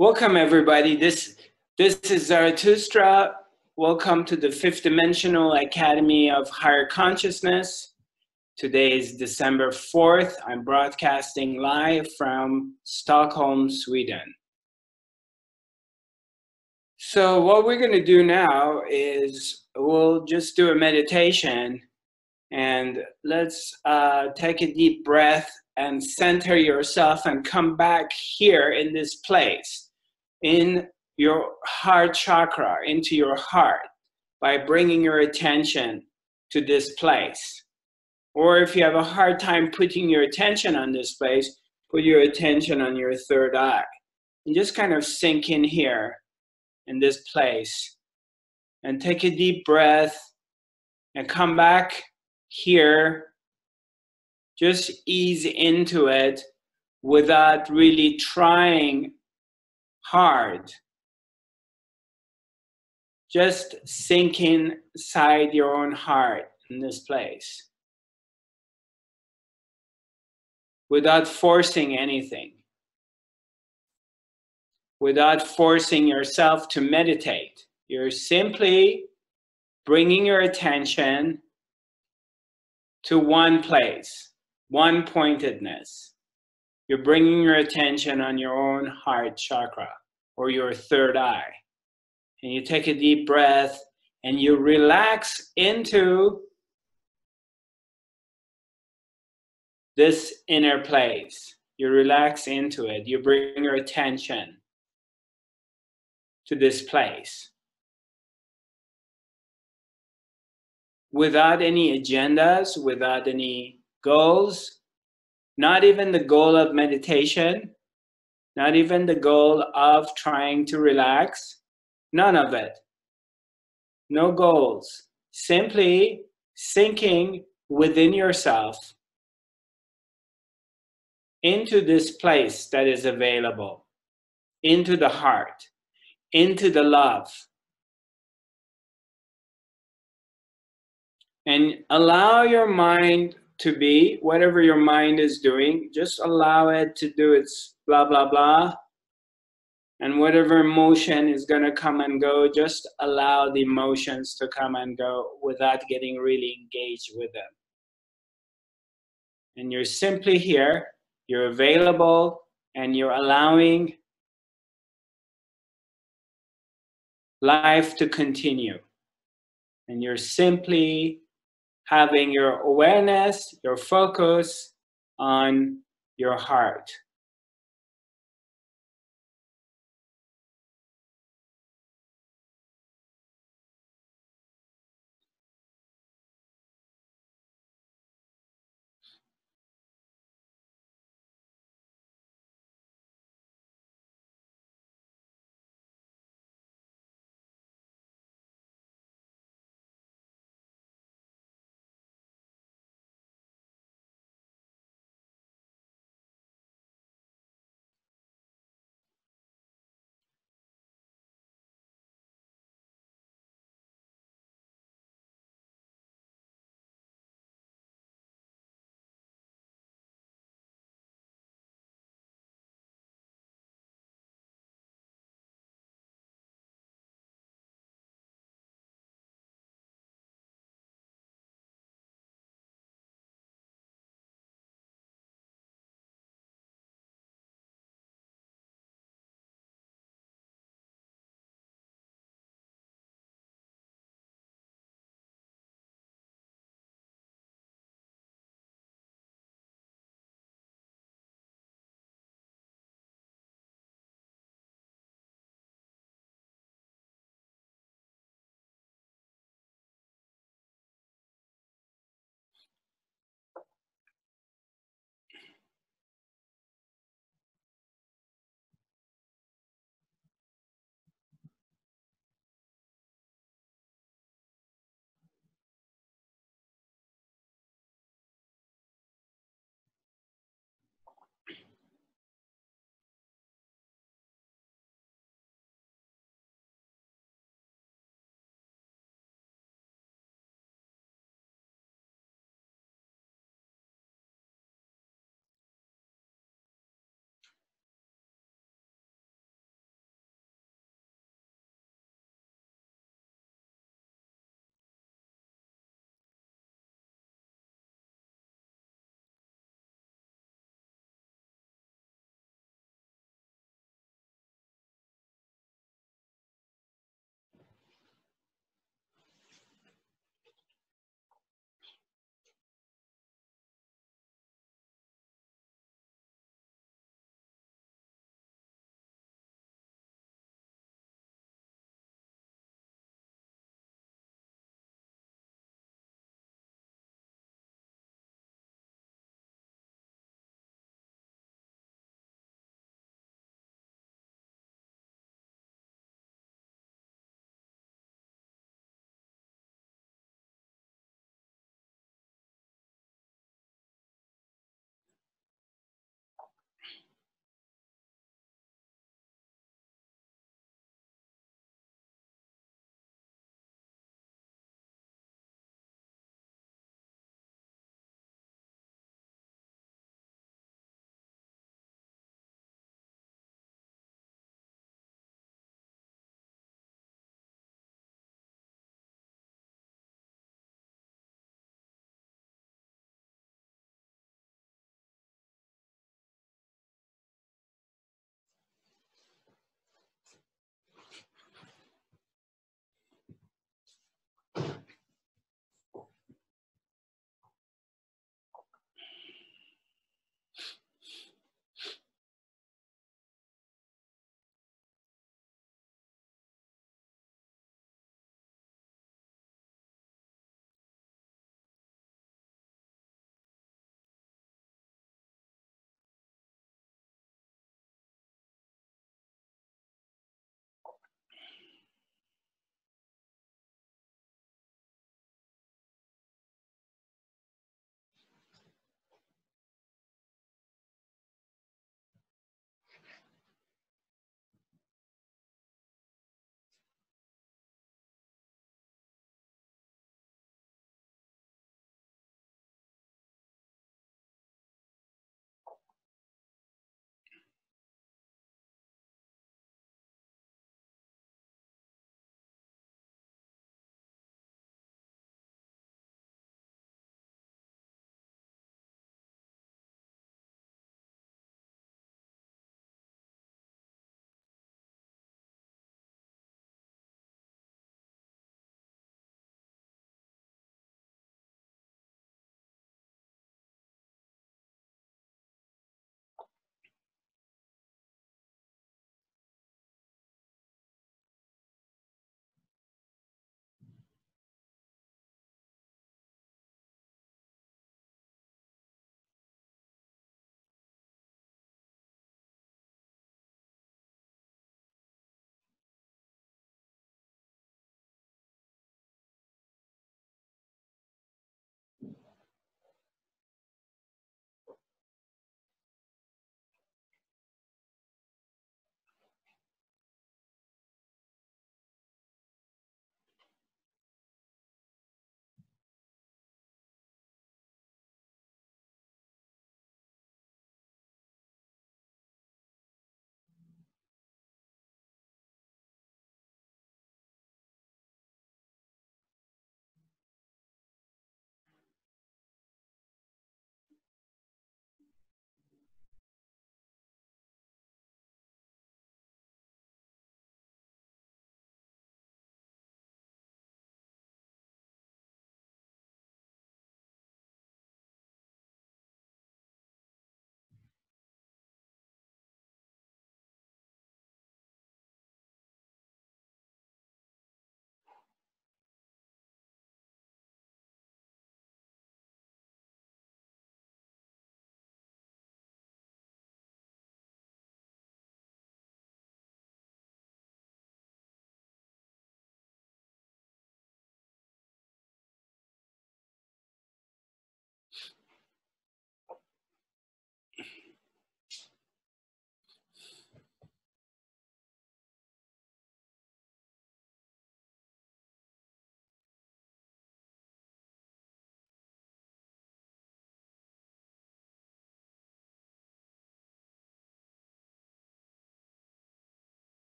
Welcome, everybody. This is Zarathustra. Welcome to the Fifth Dimensional Academy of Higher Consciousness. Today is December 4th. I'm broadcasting live from Stockholm, Sweden. So what we're going to do now is we'll just do a meditation, and let's take a deep breath and center yourself and come back here in this place, in your heart chakra, into your heart, by bringing your attention to this place. Or if you have a hard time putting your attention on this place, put your attention on your third eye. And just kind of sink in here, in this place. And take a deep breath and come back here. Just ease into it without really trying hard. Just sink inside your own heart in this place without forcing anything, without forcing yourself to meditate. You're simply bringing your attention to one place, one pointedness. You're bringing your attention on your own heart chakra or your third eye. And you take a deep breath and you relax into this inner place. You relax into it. You bring your attention to this place. Without any agendas, without any goals, not even the goal of meditation, not even the goal of trying to relax. None of it. No goals. Simply sinking within yourself into this place that is available, into the heart, into the love. And allow your mind to be, whatever your mind is doing, just allow it to do its blah, blah, blah. And whatever emotion is going to come and go, just allow the emotions to come and go without getting really engaged with them. And you're simply here, you're available, and you're allowing life to continue. And you're simply having your awareness, your focus on your heart.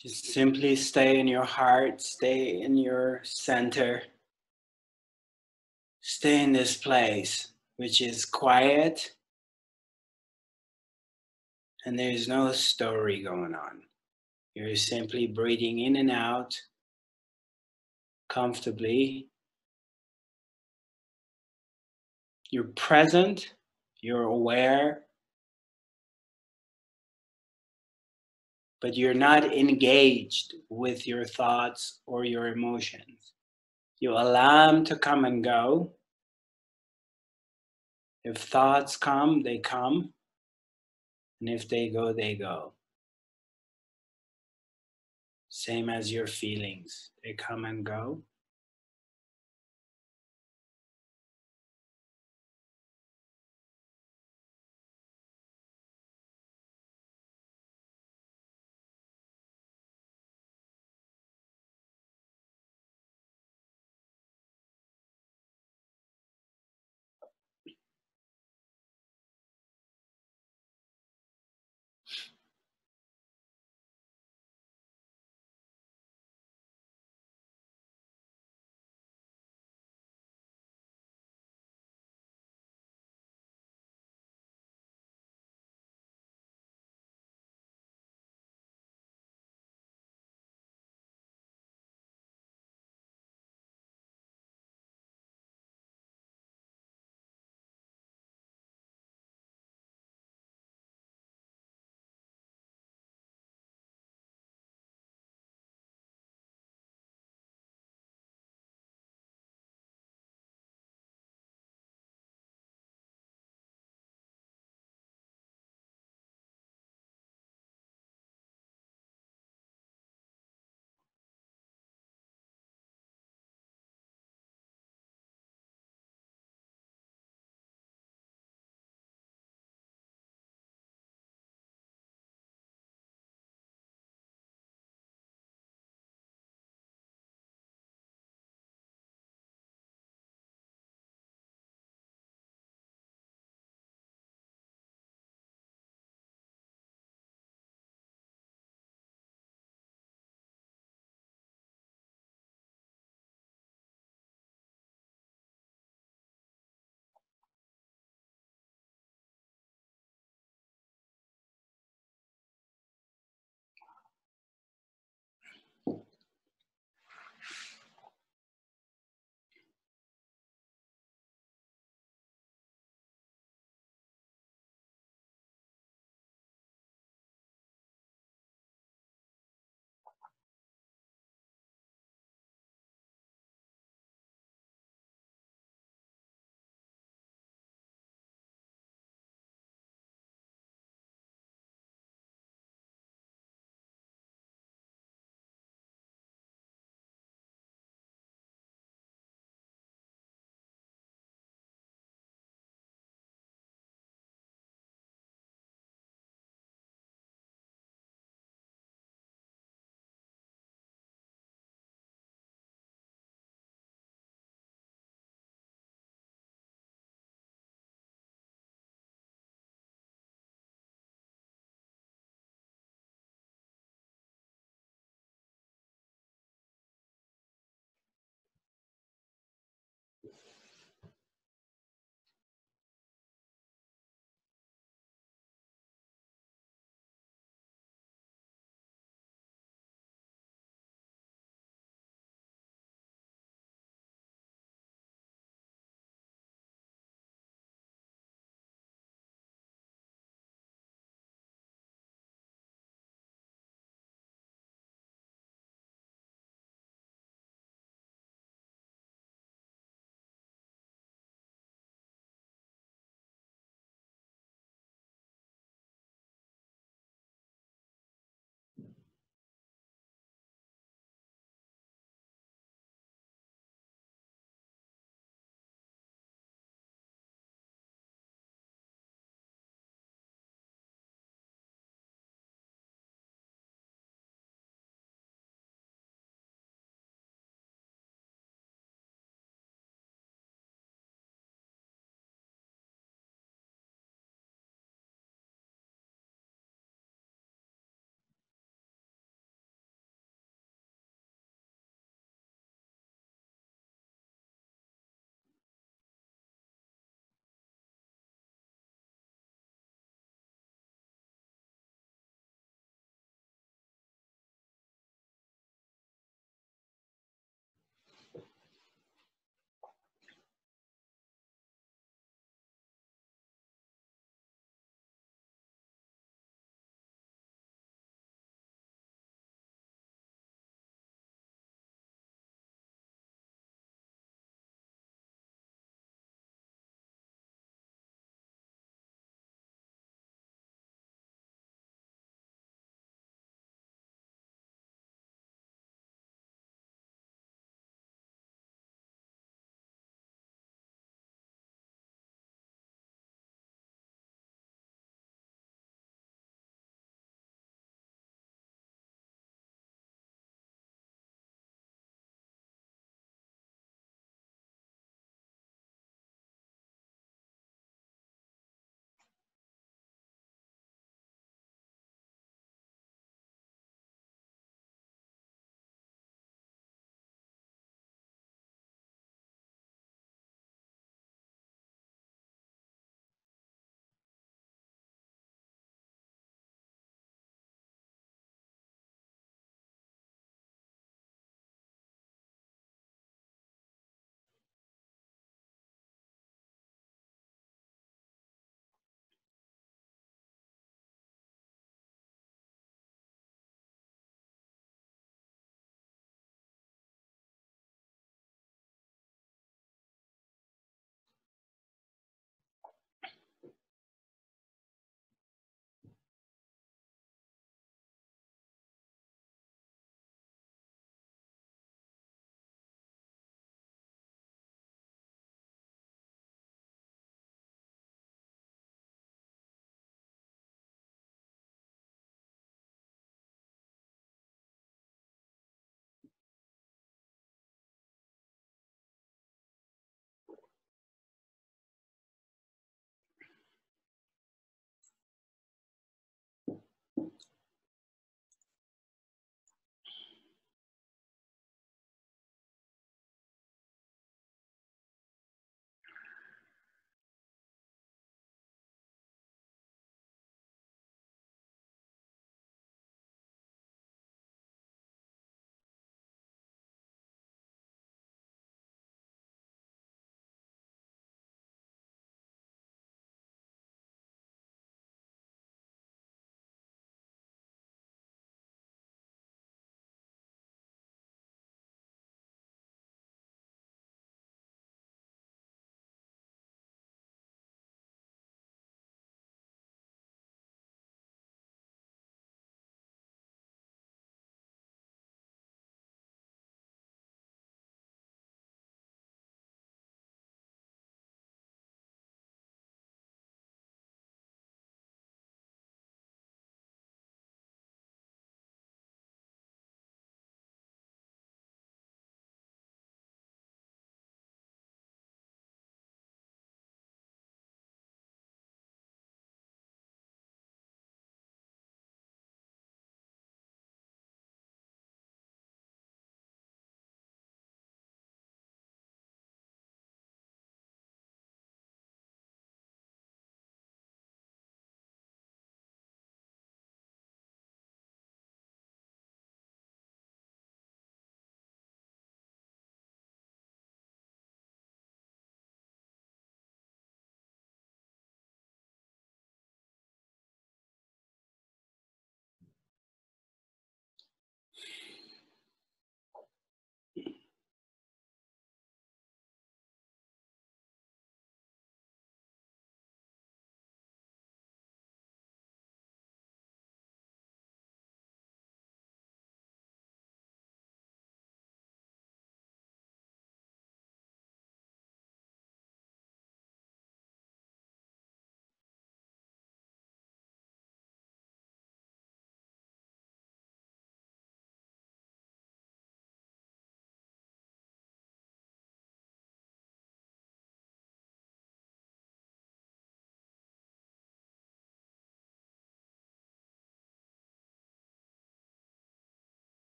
Just simply stay in your heart, stay in your center, stay in this place, which is quiet, and there's no story going on. You're simply breathing in and out comfortably. You're present, you're aware, but you're not engaged with your thoughts or your emotions. You allow them to come and go. If thoughts come, they come. And if they go, they go. Same as your feelings, they come and go.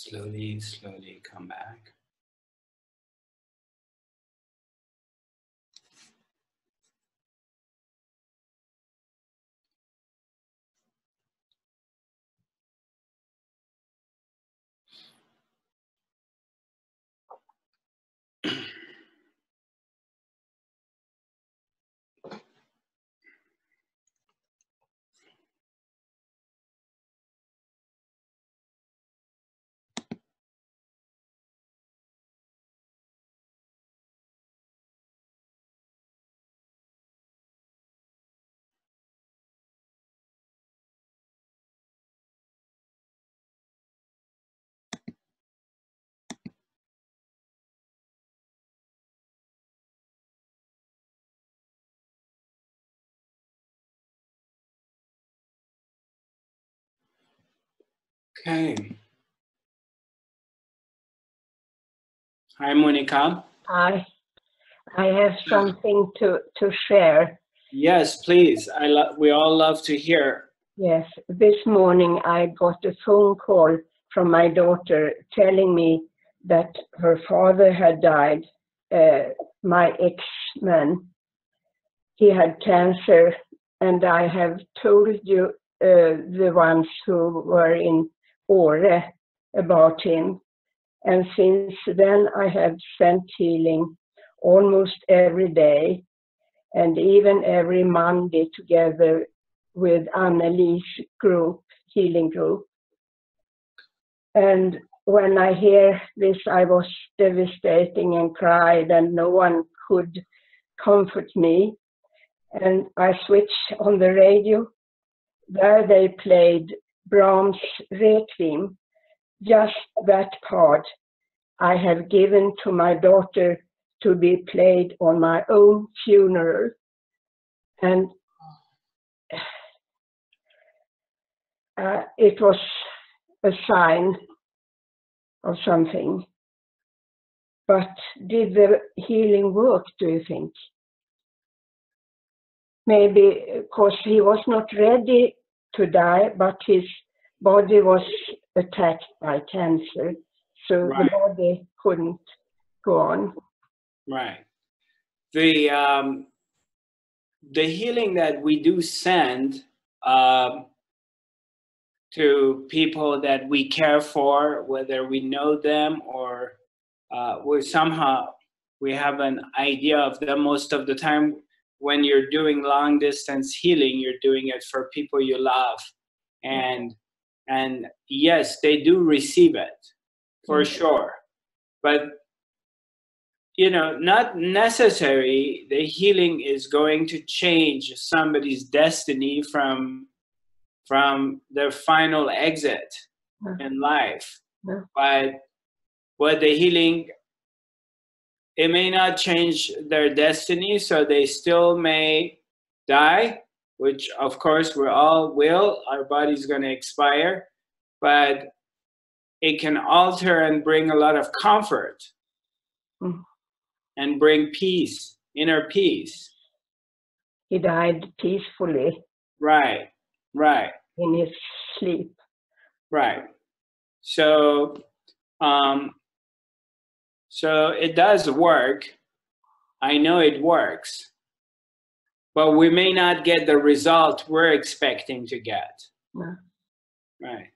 Slowly, slowly come back. Okay. Hi, Monica. I have something to share. Yes, please. We all love to hear. Yes, this morning I got a phone call from my daughter telling me that her father had died. My ex-man, he had cancer, and I have told you the ones who were in Åre about him. And since then I have sent healing almost every day, and even every Monday together with Anneli's group, healing group. And when I hear this, I was devastating and cried, and no one could comfort me. And I switched on the radio. There they played Brahms' Requiem, just that part I have given to my daughter to be played on my own funeral. And it was a sign of something. But did the healing work, do you think? Maybe because he was not ready to die, but his body was attacked by cancer, so Right. the body couldn't go on. Right. The healing that we do send to people that we care for, whether we know them or we have an idea of them. Most of the time when you're doing long distance healing, you're doing it for people you love, and yes, they do receive it for sure, but not necessary the healing is going to change somebody's destiny from their final exit in life. But what the healing, it may not change their destiny, so they still may die, which of course we all will. Our body's going to expire, but it can alter and bring a lot of comfort and bring peace, inner peace. He died peacefully. Right. In his sleep. Right. So it does work. I know it works, but we may not get the result we're expecting to get. No. Right.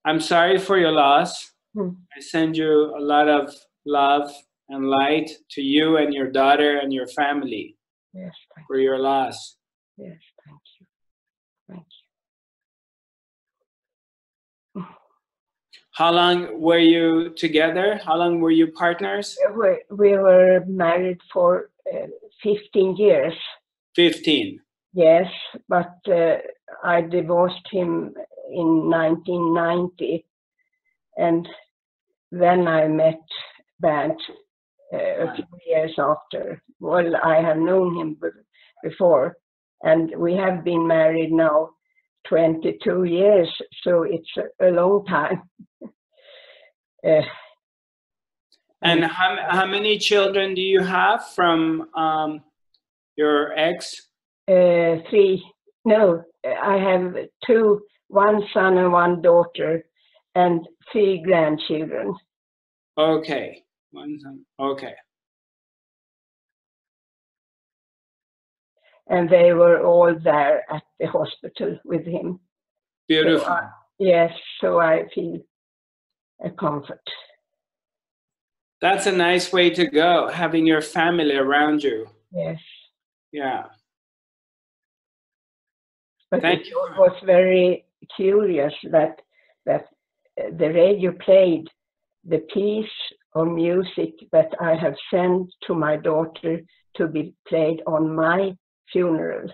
I'm sorry for your loss. I send you a lot of love and light to you and your daughter and your family. Yes, for your loss. Yes, thank you. Thank you. How long were you together? How long were you partners? We were married for 15 years. 15? Yes, but I divorced him in 1990, and then I met Bernd a few years after. Well, I have known him before, and we have been married now 22 years, so it's a long time. And how many children do you have from your ex? 3. No, I have 2, one son and one daughter, and 3 grandchildren. Okay. One son. Okay. And they were all there at the hospital with him. Beautiful. Yes, so I feel a comfort. That's a nice way to go, having your family around you. Yes. Yeah. But Thank it you. was very curious that the radio played the piece of music that I have sent to my daughter to be played on my funeral.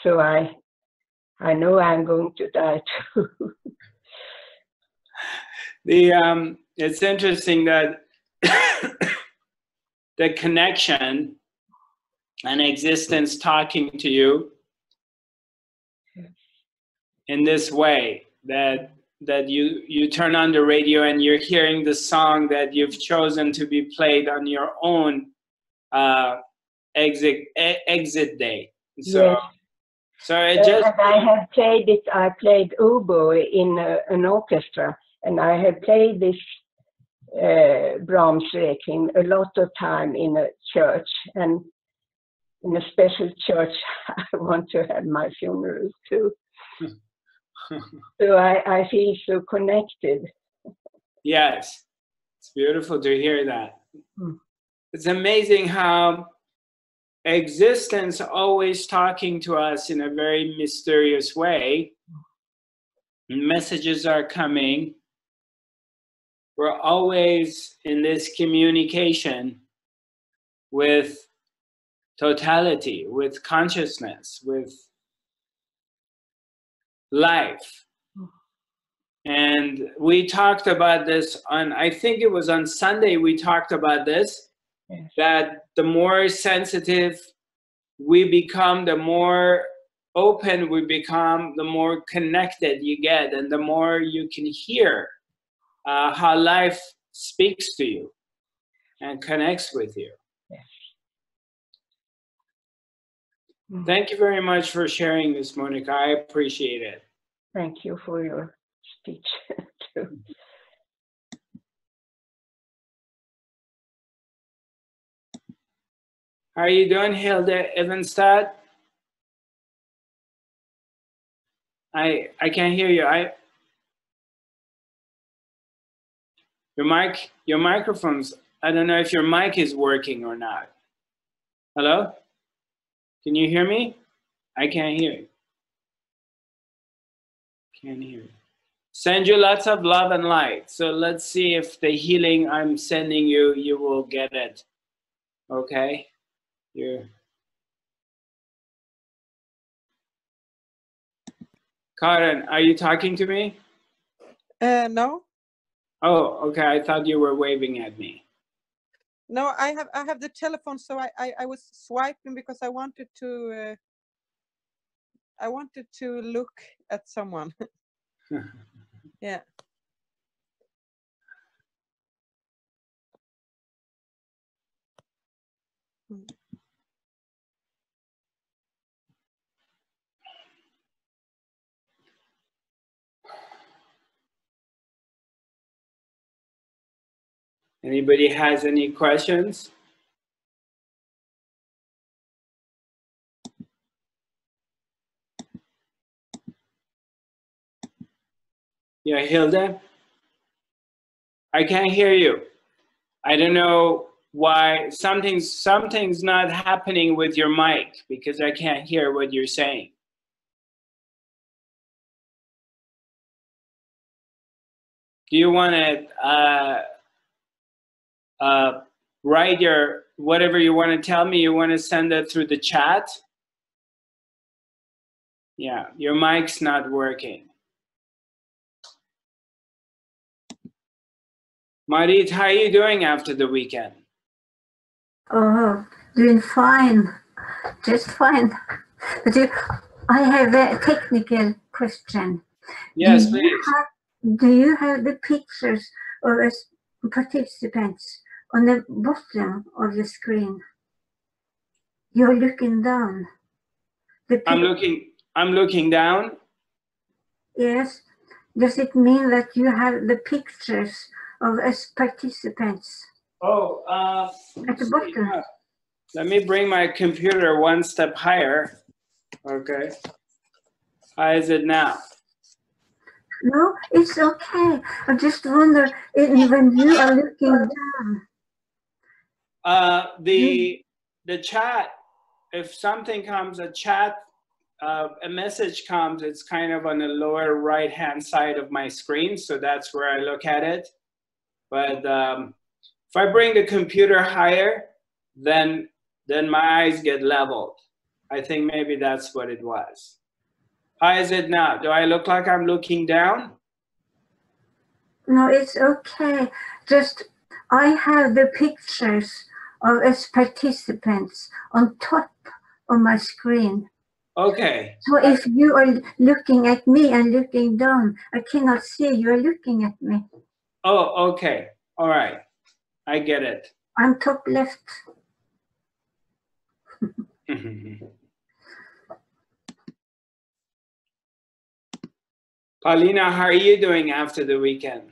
So I know I'm going to die too. It's interesting that the connection and existence talking to you in this way, that you turn on the radio and you're hearing the song that you've chosen to be played on your own exit day. So Yes. so it just And I have played it. I played oboe in an orchestra, and I have played this Brahms Requiem a lot of time in a church, and in a special church I want to have my funeral too. So I feel so connected. Yes, it's beautiful to hear that. Mm. It's amazing how existence always talking to us in a very mysterious way. Messages are coming. We're always in this communication with totality, with consciousness, with life. And we talked about this on, I think it was on Sunday, we talked about this, Yes. that the more sensitive we become, the more open we become, the more connected you get, and the more you can hear how life speaks to you and connects with you. Yes. Mm. Thank you very much for sharing this, Monica. I appreciate it. Thank you for your speech too. How are you doing, Hilda Evenstad? I can't hear you. Your microphone's, I don't know if your mic is working or not. Hello? Can you hear me? I can't hear you. Can't hear you. Send you lots of love and light. So let's see if the healing I'm sending you, you will get it. Okay? Karen, are you talking to me? No. Oh, okay. I thought you were waving at me. No, I have the telephone, so I was swiping because I wanted to look at someone. Yeah. Anybody has any questions? Yeah, Hilda? I can't hear you. I don't know why. Something's not happening with your mic because I can't hear what you're saying. Do you want to write your whatever you want to tell me? You want to send it through the chat? Yeah, your mic's not working. Marit, how are you doing after the weekend? Oh, doing fine, just fine. But I have a technical question. Yes, please. Do you have the pictures of us participants on the bottom of the screen? You're looking down. I'm looking down. Yes, Does it mean that you have the pictures of us participants Oh, at the bottom? let me bring my computer one step higher. Okay. How is it now? No, it's okay. I just wonder when you are looking down. The chat, if something comes, a message comes, it's kind of on the lower right hand side of my screen, so that's where I look at it. But if I bring the computer higher, then my eyes get leveled. I think maybe that's what it was. How is it now? Do I look like I'm looking down? No, it's okay. Just I have the pictures of us participants on top of my screen. Okay. So if you are looking at me and looking down, I cannot see you are looking at me. Oh, okay. All right. I get it. I'm top left. Paulina, how are you doing after the weekend?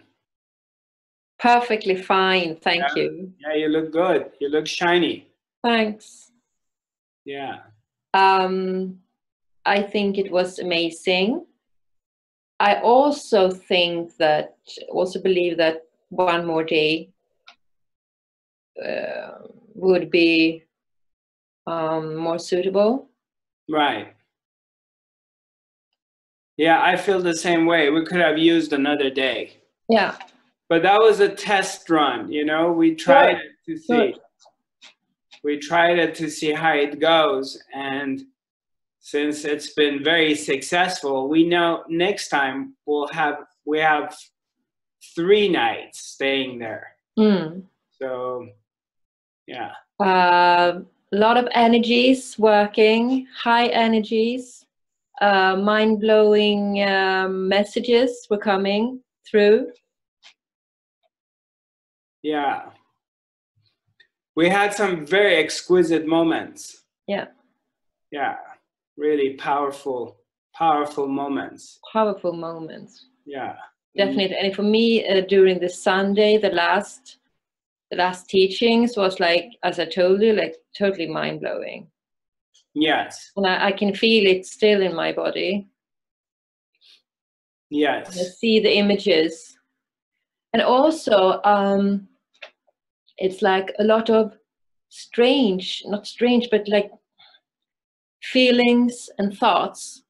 Perfectly fine, thank you. Yeah, you look good. You look shiny. Thanks. Yeah. I think it was amazing. I also believe that one more day would be more suitable. Right. Yeah, I feel the same way. We could have used another day. Yeah. But that was a test run, you know. We tried it to see. We tried it to see how it goes, and since it's been very successful, we know next time we have 3 nights staying there. So, yeah. A lot of energies working, high energies, mind-blowing messages were coming through. Yeah. We had some very exquisite moments. Yeah. Yeah. Really powerful moments. Powerful moments. Yeah. Definitely. And for me, during the Sunday, the last teachings was like, as I told you, like totally mind-blowing. Yes. And I can feel it still in my body. Yes. I see the images. And also, it's like a lot of not strange, but like feelings and thoughts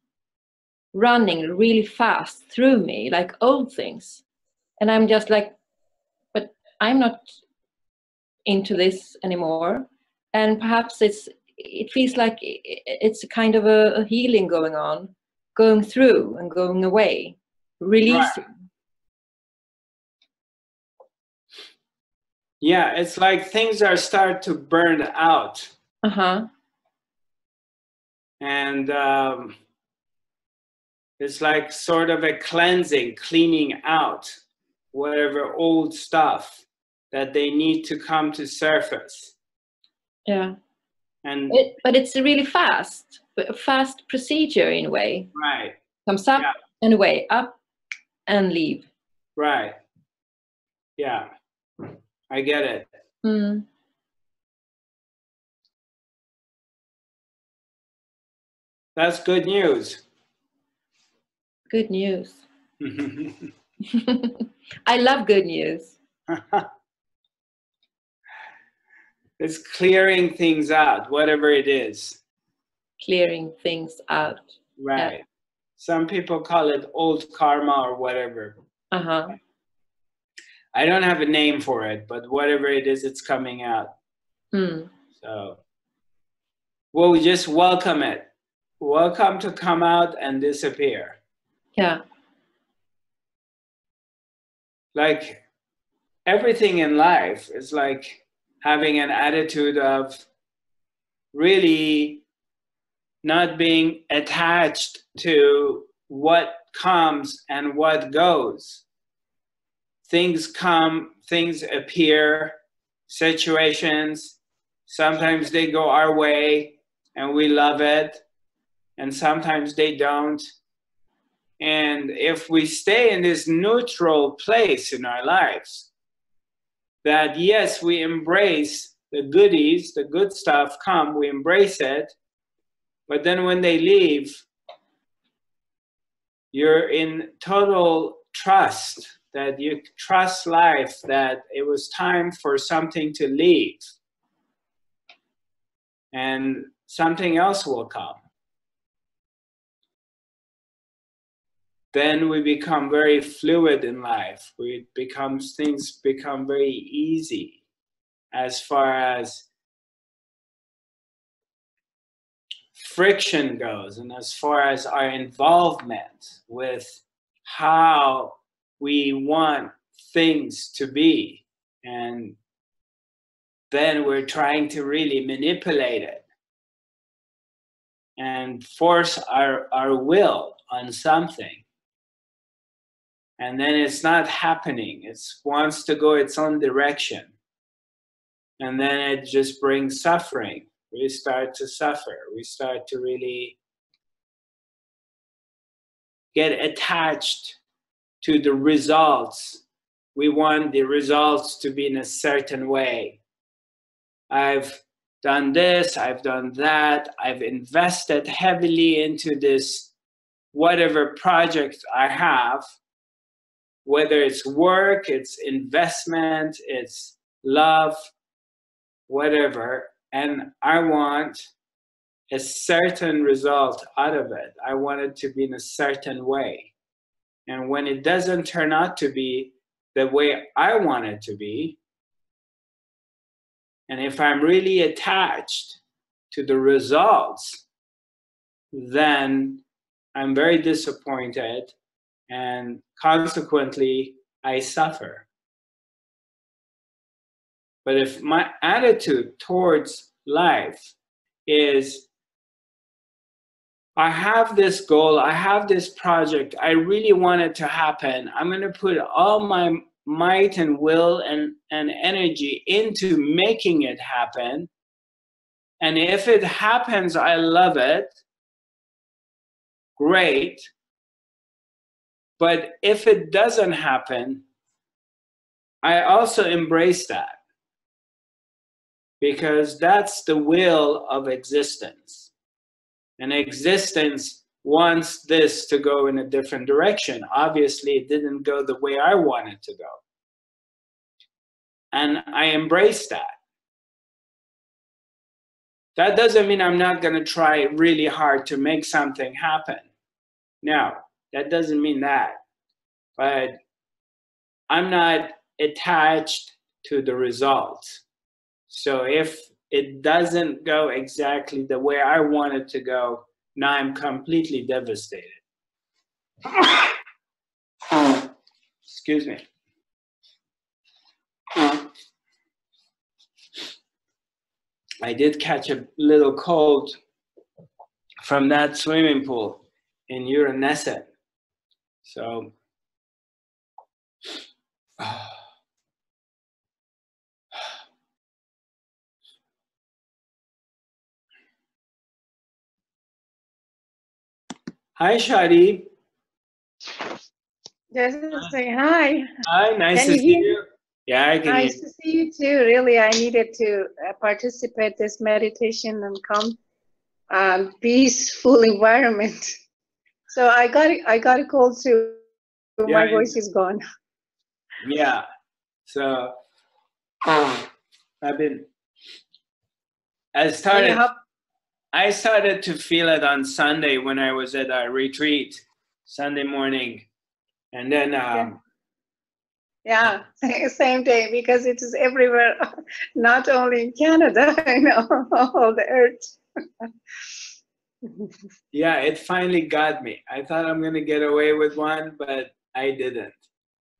running really fast through me, like old things. And I'm just like, but I'm not into this anymore. And perhaps it feels like it's a kind of a healing going through and going away, releasing. Right. Yeah, it's like things are start to burn out. And it's like sort of a cleansing, cleaning out whatever old stuff that they need to come to surface. Yeah. And but it's a really fast procedure in a way. Right. Comes up and away, up and leave. Right. Yeah. I get it. That's good news. Good news. I love good news. It's clearing things out, whatever it is. Clearing things out. Right. Yeah. Some people call it old karma or whatever. I don't have a name for it, but whatever it is, it's coming out. So we'll just welcome it. Welcome to come out and disappear. Yeah. Like everything in life is like having an attitude of really not being attached to what comes and what goes. Things come, things appear, situations, sometimes they go our way and we love it, and sometimes they don't. And if we stay in this neutral place in our lives, that yes, we embrace the goodies, the good stuff come, we embrace it, but then when they leave, you're in total trust, that you trust life, that it was time for something to leave and something else will come. Then we become very fluid in life. Things become very easy as far as friction goes, and as far as our involvement with how we want things to be. And then we're trying to really manipulate it and force our will on something. And then it's not happening. It wants to go its own direction. And then it just brings suffering. We start to suffer. We start to really get attached to the results. We want the results to be in a certain way. I've done this, I've done that, I've invested heavily into this, whatever project I have, whether it's work, it's investment, it's love, whatever, and I want a certain result out of it. I want it to be in a certain way. And when it doesn't turn out to be the way I want it to be, and if I'm really attached to the results, then I'm very disappointed, and consequently, I suffer. But if my attitude towards life is, I have this goal, I have this project, I really want it to happen, I'm going to put all my might and will and energy into making it happen. And if it happens, I love it. Great. But if it doesn't happen, I also embrace that. Because that's the will of existence. And existence wants this to go in a different direction. Obviously, it didn't go the way I wanted to go. And I embrace that. That doesn't mean I'm not going to try really hard to make something happen. No, that doesn't mean that. But I'm not attached to the results. So if it doesn't go exactly the way I want it to go, now I'm completely devastated. Excuse me. I did catch a little cold from that swimming pool in Uranesen. So, hi, Shadi. Just say hi. Hi, nice Can to you see hear me? you. Yeah, I can hear Nice you. to see you too. Really, I needed to participate this meditation and come peaceful environment. So I got a cold too. Yeah, My voice is gone. yeah. So I started to feel it on Sunday when I was at a retreat, Sunday morning. And then yeah, same day, because it is everywhere, not only in Canada, I know, all the earth. yeah, it finally got me. I thought I'm gonna get away with one, but I didn't.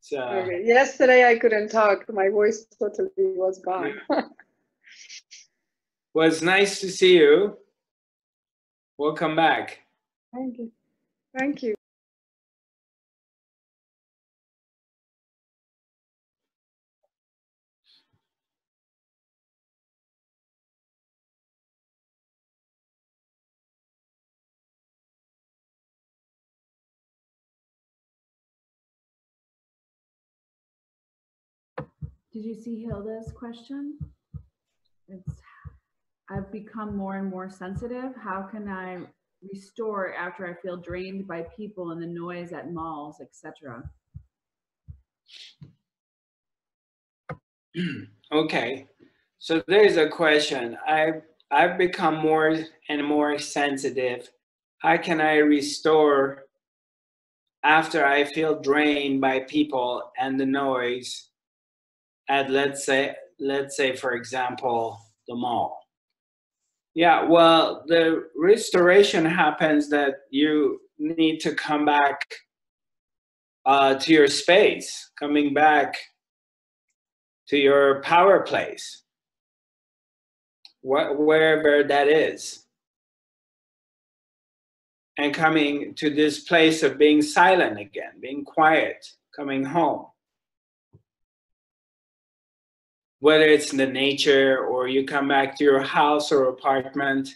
So Okay. Yesterday I couldn't talk. My voice totally was gone. yeah. Was nice to see you. Welcome back. Thank you. Thank you. Did you see Hilda's question? It's, I've become more and more sensitive. How can I restore after I feel drained by people and the noise at malls, etc.? Okay, so there's a question. I've become more and more sensitive. How can I restore after I feel drained by people and the noise at, let's say for example, the mall? Yeah, well, the restoration happens that you need to come back to your space, coming back to your power place, wherever that is, and coming to this place of being silent again, being quiet, coming home. Whether it's in the nature or you come back to your house or apartment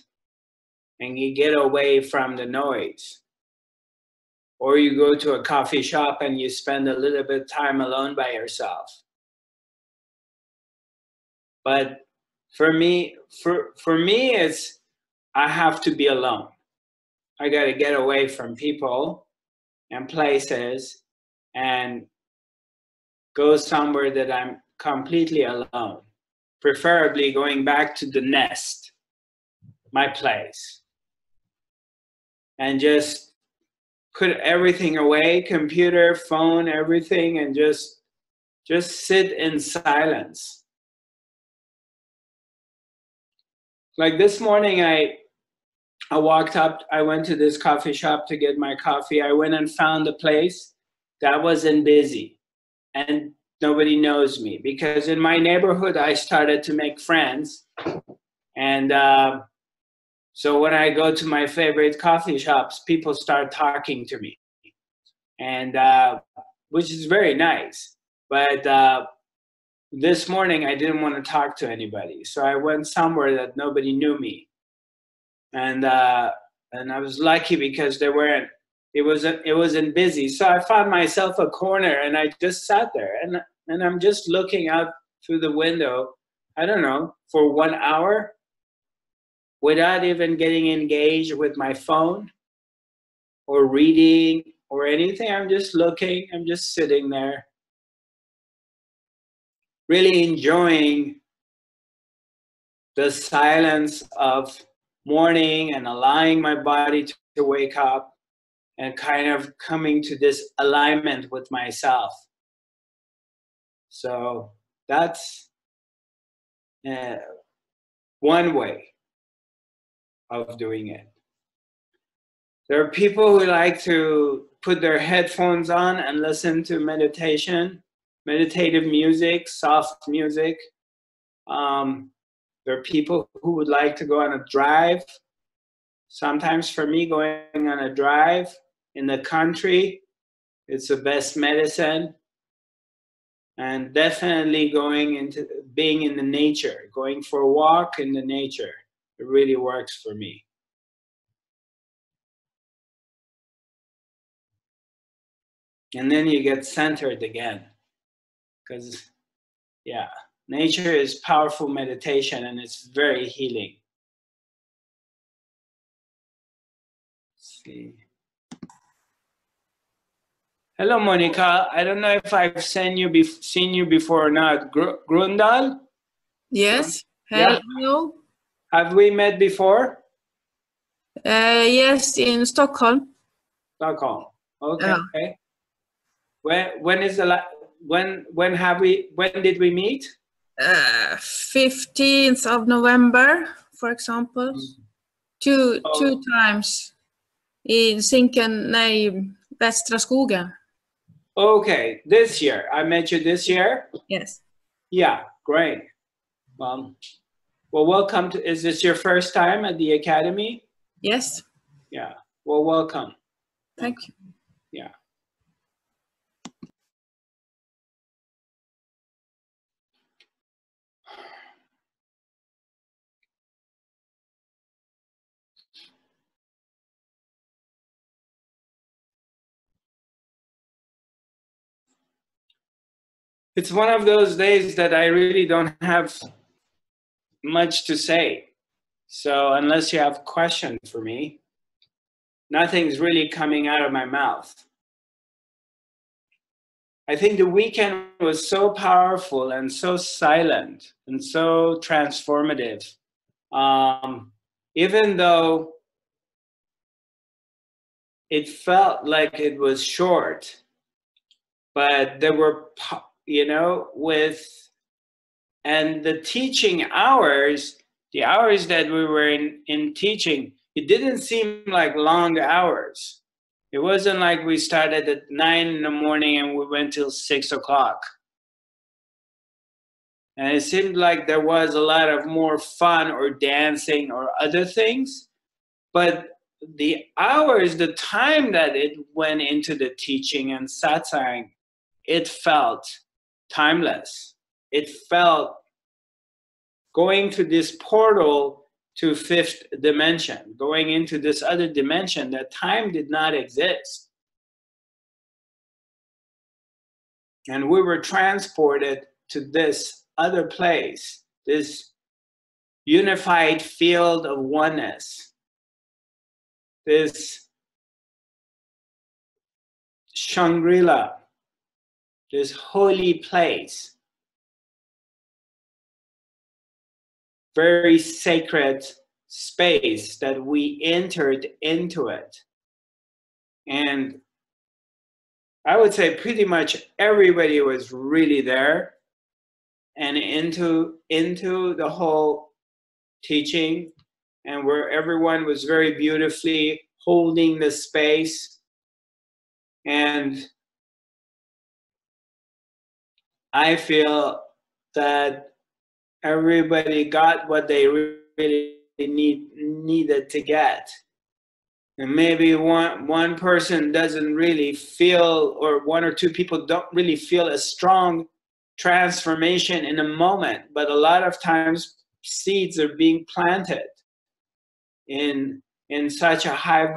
and you get away from the noise. Or you go to a coffee shop and you spend a little bit of time alone by yourself. But for me, it's, I have to be alone. I got to get away from people and places and go somewhere that I'm completely alone. Preferably going back to the nest, my place. And just put everything away, computer, phone, everything, and just sit in silence. Like this morning, I walked up, I went to this coffee shop to get my coffee. I went and found a place that wasn't busy and nobody knows me, because in my neighborhood, I started to make friends. And so when I go to my favorite coffee shops, people start talking to me, and which is very nice. But this morning, I didn't want to talk to anybody. So I went somewhere that nobody knew me. And I was lucky because it wasn't busy. So I found myself a corner and I just sat there and I'm just looking out through the window, I don't know, for 1 hour without even getting engaged with my phone or reading or anything. I'm just looking, I'm just sitting there, really enjoying the silence of morning and allowing my body to wake up and kind of coming to this alignment with myself. So that's one way of doing it. There are people who like to put their headphones on and listen to meditative music, soft music. There are people who would like to go on a drive. Sometimes for me, going on a drive in the country, it's the best medicine. And definitely going into being in the nature, going for a walk in the nature, it really works for me. And then you get centered again, because yeah, nature is powerful meditation and it's very healing. Let's see. Hello, Monica. I don't know if I've seen you before or not. Grundal? Yes. Yeah. Hello. Have we met before? Yes, in Stockholm. Stockholm. Okay. Yeah. When did we meet? 15th of November, for example. Two times in Västra Skogen. Okay, this year. I met you this year? Yes. Yeah, great. Well, welcome to, is this your first time at the Academy? Yes. Yeah, well, welcome. Thank you. Yeah. It's one of those days that I really don't have much to say. So unless you have a question for me, nothing's really coming out of my mouth. I think the weekend was so powerful and so silent and so transformative. Even though it felt like it was short, but there were, you know, and the teaching hours, the hours that we were in teaching, it didn't seem like long hours. It wasn't like we started at 9 in the morning and we went till 6 o'clock. And it seemed like there was a lot of more fun or dancing or other things. But the hours, the time that it went into the teaching and satsang, it felt timeless. It felt going to this portal to fifth dimension, going into this other dimension that time did not exist. And we were transported to this other place, this unified field of oneness, this Shangri-La, this holy place, very sacred space that we entered into it. And I would say pretty much everybody was really there and into the whole teaching, and where everyone was very beautifully holding the space. And I feel that everybody got what they really needed to get. And maybe one person doesn't really feel, or one or two people don't really feel a strong transformation in a moment, but a lot of times seeds are being planted in such a high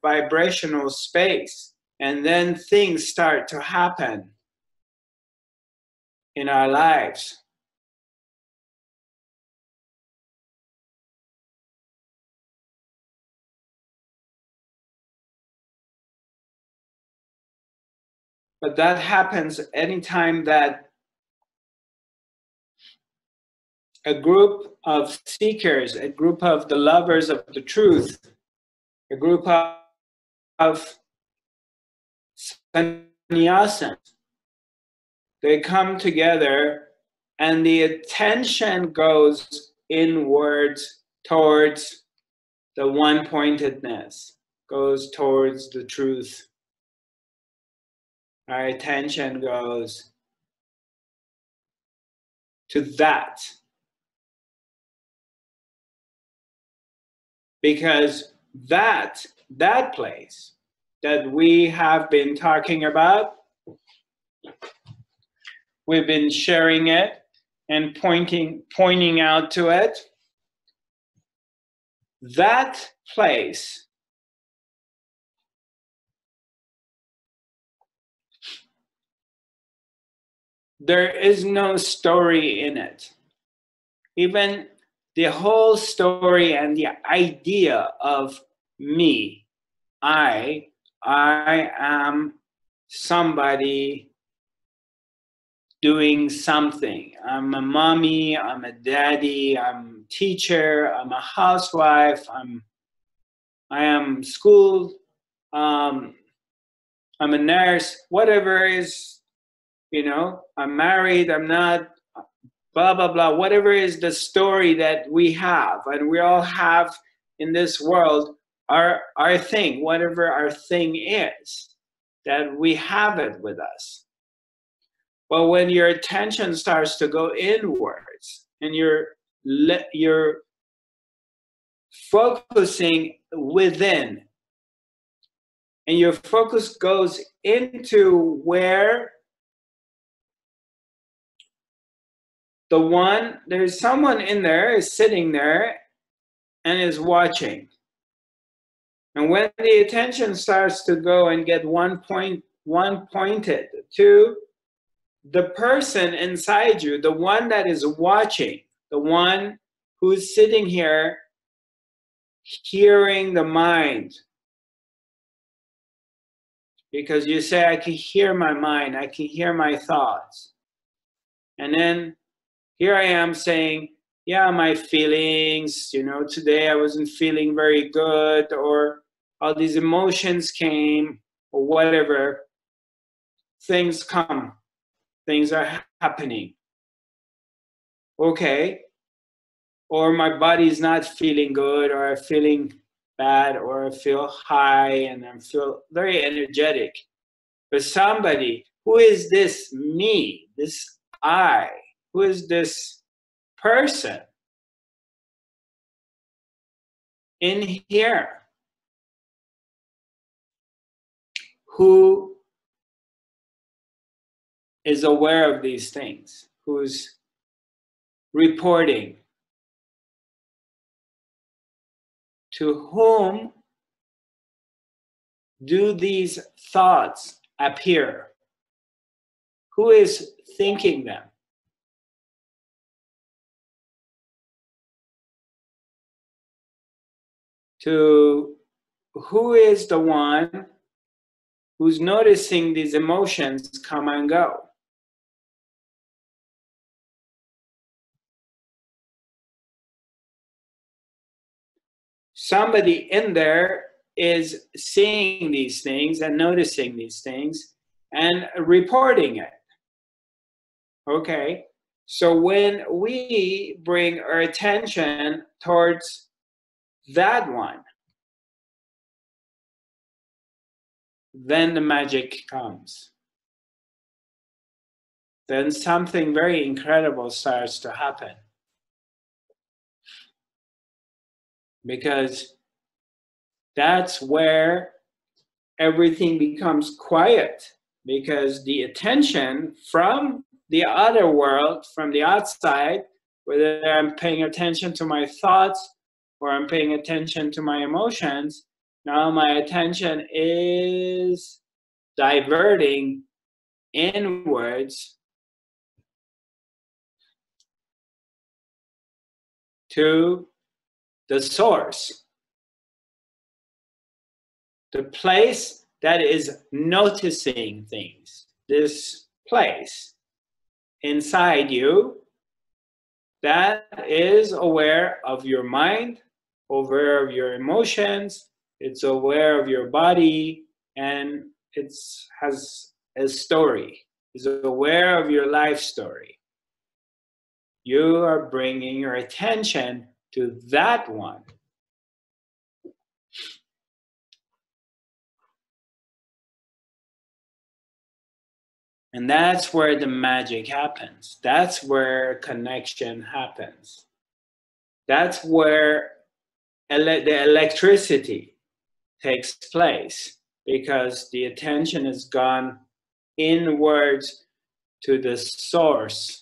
vibrational space, and then things start to happen in our lives. But that happens anytime that a group of seekers, a group of the lovers of the truth, a group of sannyasins, they come together and the attention goes inwards towards the one-pointedness, goes towards the truth. Our attention goes to that. Because that place that we have been talking about, we've been sharing it and pointing out to it. That place there is no story in it. Even the whole story and the idea of me, I am somebody doing something. I'm a mommy, I'm a daddy, I'm a teacher, I'm a housewife, I am schooled, I'm a nurse, whatever is, you know, I'm married, I'm not, blah, blah, blah, whatever is the story that we have, and we all have in this world our thing, whatever our thing is, that we have it with us. But when your attention starts to go inwards and you're focusing within, and your focus goes into where there's someone in there is sitting there and is watching. And when the attention starts to go and get one pointed to the person inside you, the one that is watching, the one who's sitting here hearing the mind. Because you say, I can hear my mind, I can hear my thoughts. And then here I am saying, yeah, my feelings, you know, today I wasn't feeling very good, or all these emotions came, or whatever. Things come, things are happening. Okay. Or my body's not feeling good, or I'm feeling bad, or I feel high and I feel very energetic. But somebody, who is this me, this I? Who is this person in here who is aware of these things, who's reporting? To whom do these thoughts appear? Who is thinking them? To who is the one who's noticing these emotions come and go? Somebody in there is seeing these things and noticing these things and reporting it. Okay, so when we bring our attention towards that one, then the magic comes. Then something very incredible starts to happen. Because that's where everything becomes quiet. Because the attention from the other world, from the outside, whether I'm paying attention to my thoughts or I'm paying attention to my emotions, now my attention is diverting inwards to the source, the place that is noticing things, this place inside you that is aware of your mind, aware of your emotions, it's aware of your body, and it has a story, is aware of your life story. You are bringing your attention to that one. And that's where the magic happens. That's where connection happens. That's where the electricity takes place, because the attention has gone inwards to the source.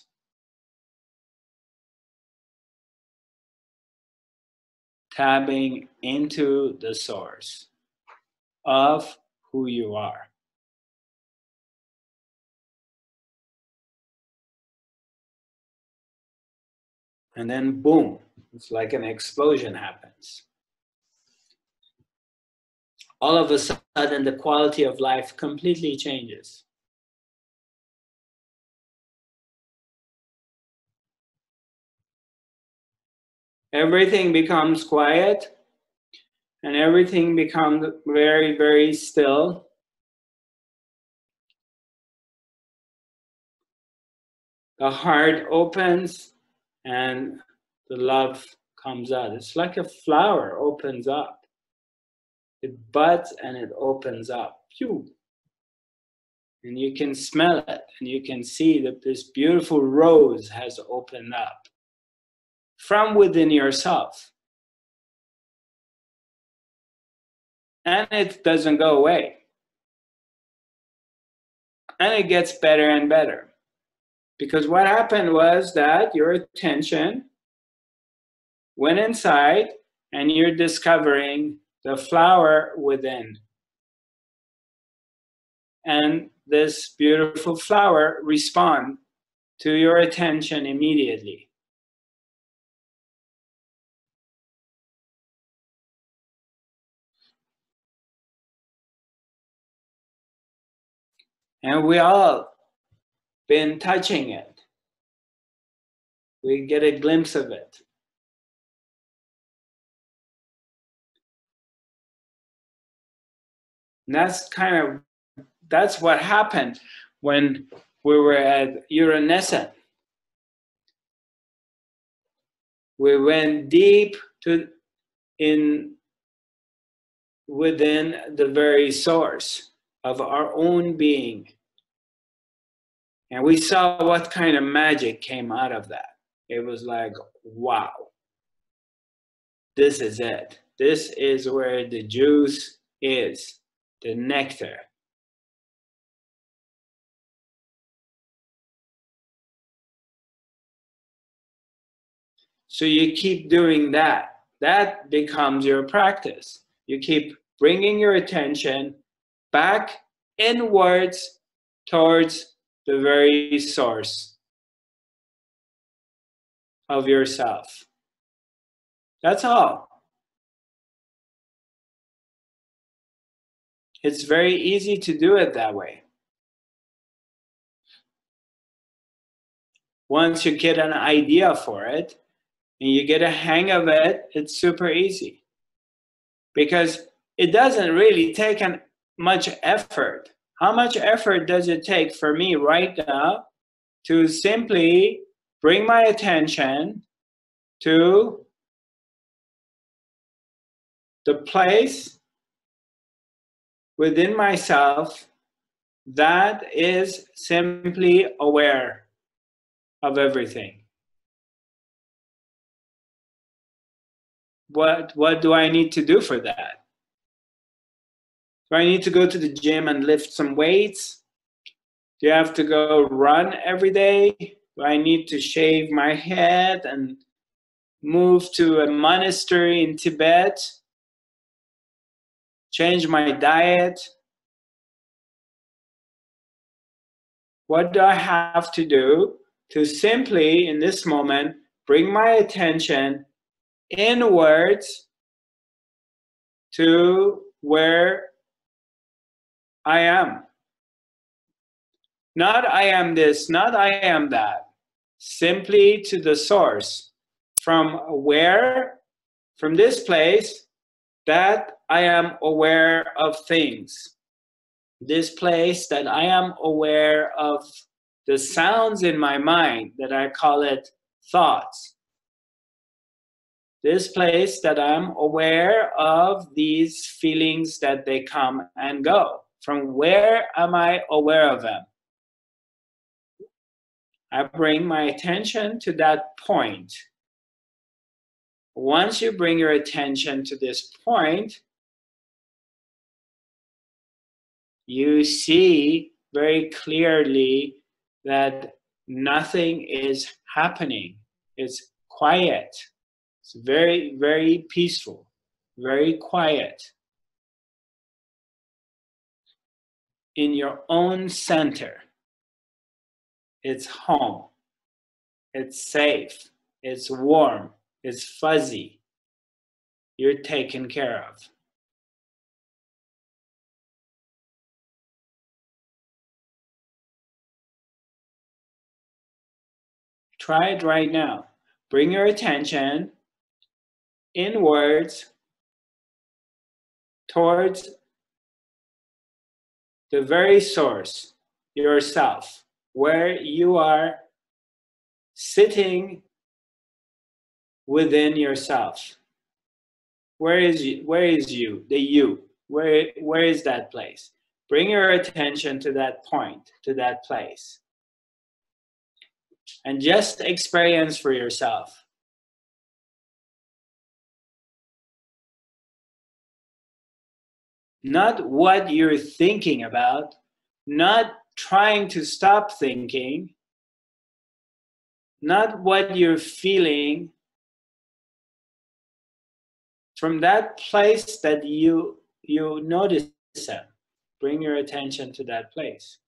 Tapping into the source of who you are. And then boom, it's like an explosion happens. All of a sudden, the quality of life completely changes. Everything becomes quiet and everything becomes very, very still. The heart opens and the love comes out. It's like a flower opens up. It buds and it opens up. Phew. And you can smell it and you can see that this beautiful rose has opened up from within yourself. And it doesn't go away. And it gets better and better. Because what happened was that your attention went inside and you're discovering the flower within. and this beautiful flower respond to your attention immediately. And we all been touching it. We get a glimpse of it. And that's what happened when we were at Uranessa. We went deep within the very source of our own being. And we saw what kind of magic came out of that. It was like, wow, this is it. This is where the juice is, the nectar. So you keep doing that. That becomes your practice. You keep bringing your attention back inwards towards the very source of yourself. That's all. It's very easy to do it that way. Once you get an idea for it and you get a hang of it, it's super easy. Because it doesn't really take much effort. How much effort does it take for me right now to simply bring my attention to the place within myself that is simply aware of everything? What do I need to do for that? Do I need to go to the gym and lift some weights? Do you have to go run every day? Do I need to shave my head and move to a monastery in Tibet? Change my diet? What do I have to do to simply, in this moment, bring my attention inwards to where I am? Not I am this, not I am that. Simply to the source. From this place that I am aware of things. This place that I am aware of the sounds in my mind, that I call it thoughts. This place that I'm aware of these feelings that they come and go. From where am I aware of them? I bring my attention to that point. Once you bring your attention to this point, you see very clearly that nothing is happening. It's quiet. It's very, very peaceful, very quiet. In your own center, it's home. It's safe. It's warm. It's fuzzy. You're taken care of. Try it right now. Bring your attention inwards towards the very source, yourself, where you are sitting within yourself. Where is you? The you? Where is that place? Bring your attention to that point, to that place. And just experience for yourself. Not what you're thinking about, not trying to stop thinking, not what you're feeling. From that place that you notice them, bring your attention to that place.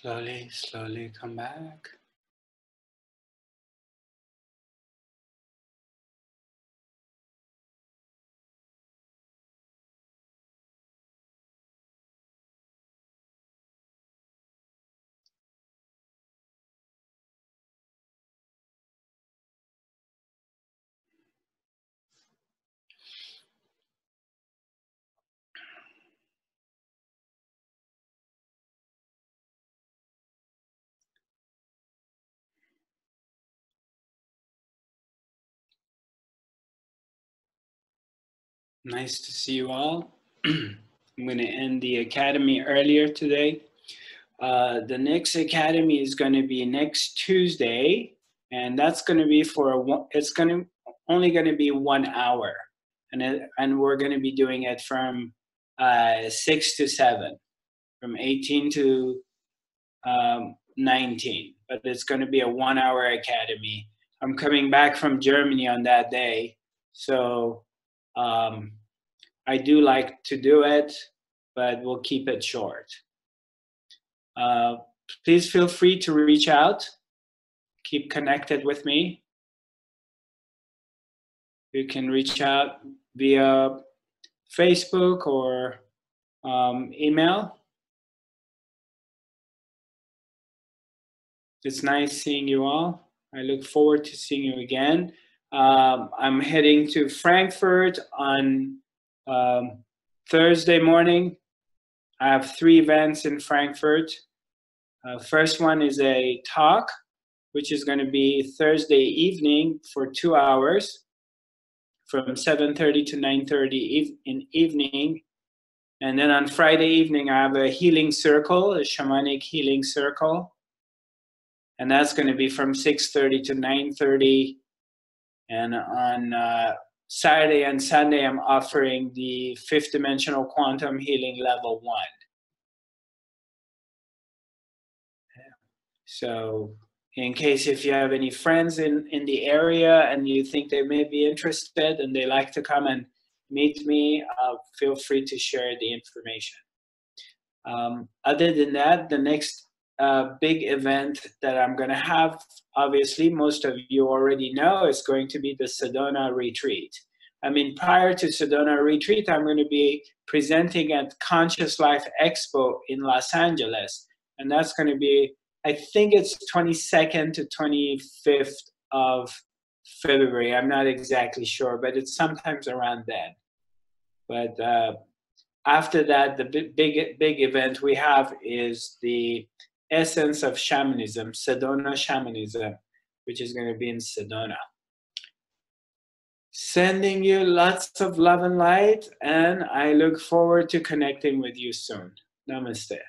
Slowly, slowly come back. Nice to see you all. I'm going to end the academy earlier today. The next academy is going to be next Tuesday, and that's going to be only going to be 1 hour, and we're going to be doing it from 6 to 7, from 18 to 19. But it's going to be a 1 hour academy. I'm coming back from Germany on that day, so I do like to do it, but we'll keep it short. Please feel free to reach out. Keep connected with me. You can reach out via Facebook or email. It's nice seeing you all. I look forward to seeing you again. I'm heading to Frankfurt on Thursday morning. I have 3 events in Frankfurt. First one is a talk, which is going to be Thursday evening for 2 hours, from 7:30 to 9:30 in evening. And then on Friday evening, I have a healing circle, a shamanic healing circle. And that's going to be from 6:30 to 9:30. And on Saturday and Sunday, I'm offering the 5th dimensional quantum healing level 1. So in case if you have any friends in the area and you think they may be interested and they like to come and meet me, feel free to share the information. Other than that, the next big event that I'm going to have, obviously most of you already know, is going to be the Sedona retreat. I mean, prior to Sedona retreat, I'm going to be presenting at Conscious Life Expo in Los Angeles. And that's going to be, I think it's 22nd to 25th of February. I'm not exactly sure, but it's sometimes around then. But after that, the big event we have is the Essence of Shamanism, Sedona Shamanism, which is going to be in Sedona. Sending you lots of love and light, and I look forward to connecting with you soon. Namaste.